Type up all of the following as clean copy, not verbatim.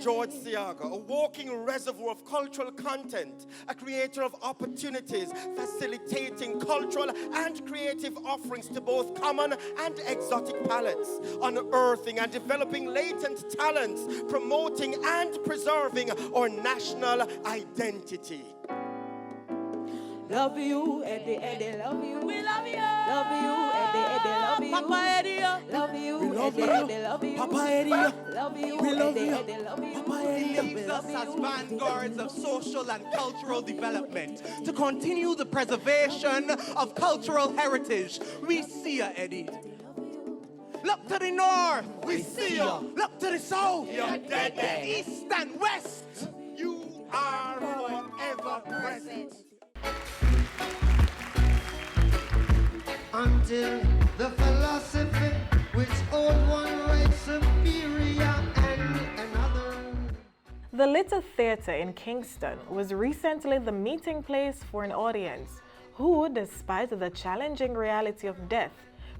George Siaga, a walking reservoir of cultural content, a creator of opportunities, facilitating cultural and creative offerings to both common and exotic palates, unearthing and developing latent talents, promoting and preserving our national identity. Love you, Eddie, Eddie, love you. We love you. Love you, Eddie, Eddie, love you. Papa Eddie. Love you, Eddie, Eddie, love you. Papa Eddie. Love you, We love Eddie, you. Eddie, love you. Papa Eddie. He leaves us as vanguards of social and cultural development to continue the preservation of cultural heritage. We see ya, Eddie. Look to the north, we see ya. Look to the south, You're dead. east and west. You are forever present. Until the philosophy which old one race superior and another. The Little Theatre in Kingston was recently the meeting place for an audience who, despite the challenging reality of death,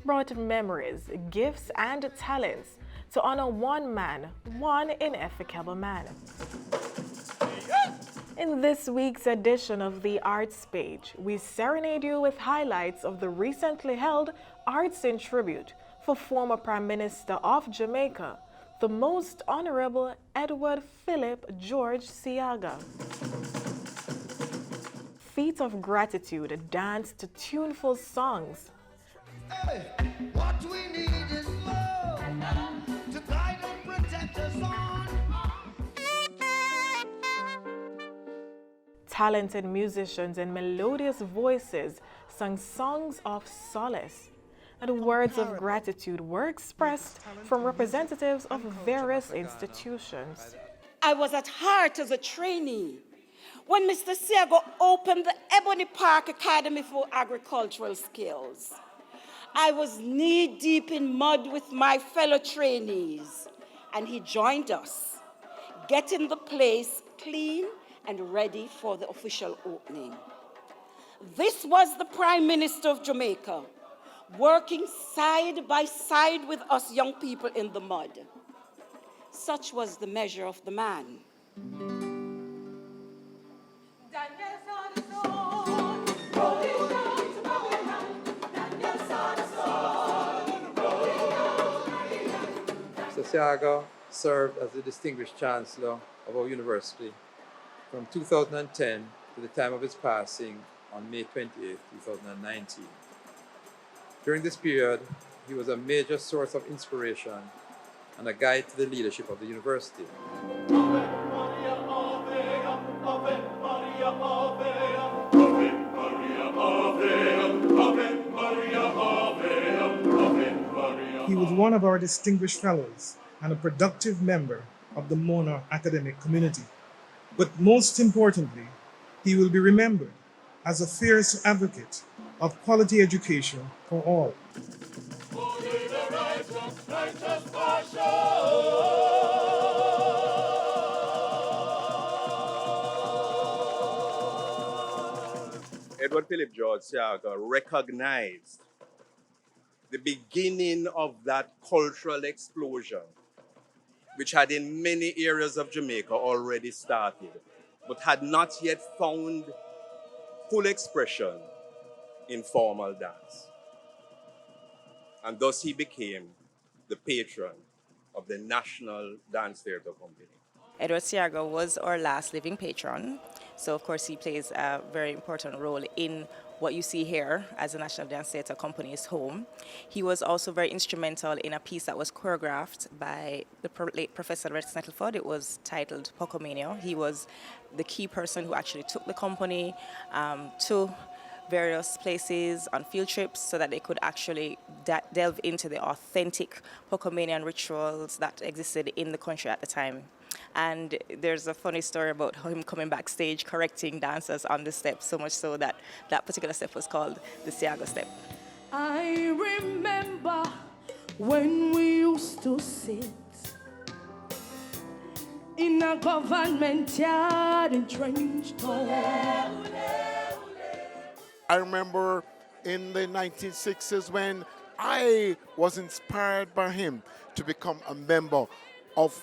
brought memories, gifts, and talents to honor one man, one ineffaceable man. In this week's edition of the Arts Page, we serenade you with highlights of the recently held Arts in Tribute for former Prime Minister of Jamaica, the Most Honorable Edward Philip George Siaga. Feet of Gratitude danced to tuneful songs. Hey, what we need is love to guide and protect us on. Talented musicians and melodious voices sang songs of solace, and words of gratitude were expressed from representatives of various institutions. I was at heart as a trainee when Mr. Siaga opened the Ebony Park Academy for Agricultural Skills. I was knee-deep in mud with my fellow trainees, and he joined us, getting the place clean and ready for the official opening. This was the Prime Minister of Jamaica, working side by side with us young people in the mud. Such was the measure of the man. Mr. Siaga served as the Distinguished Chancellor of our university from 2010 to the time of his passing on May 28, 2019. During this period, he was a major source of inspiration and a guide to the leadership of the university. He was one of our distinguished fellows and a productive member of the Mona academic community. But most importantly, he will be remembered as a fierce advocate of quality education for all. Edward Philip George Siaga recognized the beginning of that cultural explosion, which had in many areas of Jamaica already started, but had not yet found full expression in formal dance. And thus he became the patron of the National Dance Theatre Company. Edward Siaga was our last living patron, so of course he plays a very important role in what you see here as the National Dance Theatre Company's home. He was also very instrumental in a piece that was choreographed by the late Professor Rex Nettleford. It was titled Pocomania. He was the key person who actually took the company to various places on field trips so that they could actually delve into the authentic Pocomanian rituals that existed in the country at the time. And there's a funny story about him coming backstage correcting dancers on the step, so much so that that particular step was called the Siaga step. I remember when we used to sit in a government yard in Trenchtown. I remember in the 1960s when I was inspired by him to become a member of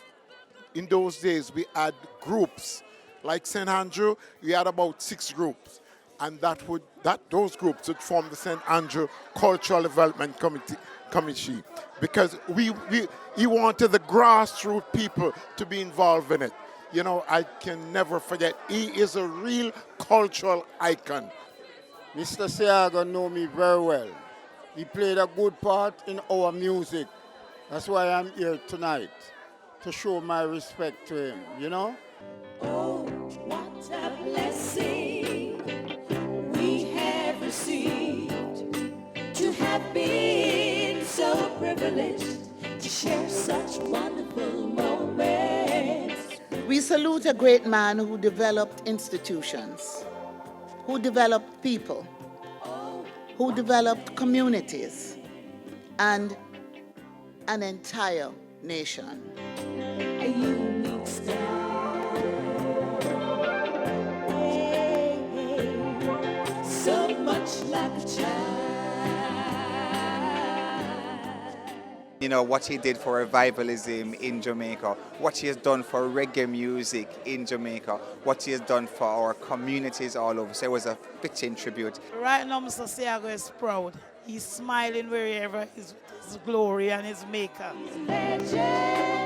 in those days we had groups. Like St. Andrew, we had about 6 groups. And those groups would form the St. Andrew Cultural Development Committee. Because he wanted the grassroots people to be involved in it. You know, I can never forget, he is a real cultural icon. Mr. Seaga know me very well. He played a good part in our music. That's why I'm here tonight, to show my respect to him, you know? Oh, what a blessing we have received, to have been so privileged to share such wonderful moments. We salute a great man who developed institutions, who developed people, who developed communities, and an entire nation. A unique style. So much like a child. You know, what he did for revivalism in Jamaica, what he has done for reggae music in Jamaica, what he has done for our communities all over. So it was a fitting tribute. Right now, Mr. Seaga is proud. He's smiling wherever his glory and his maker. Legend.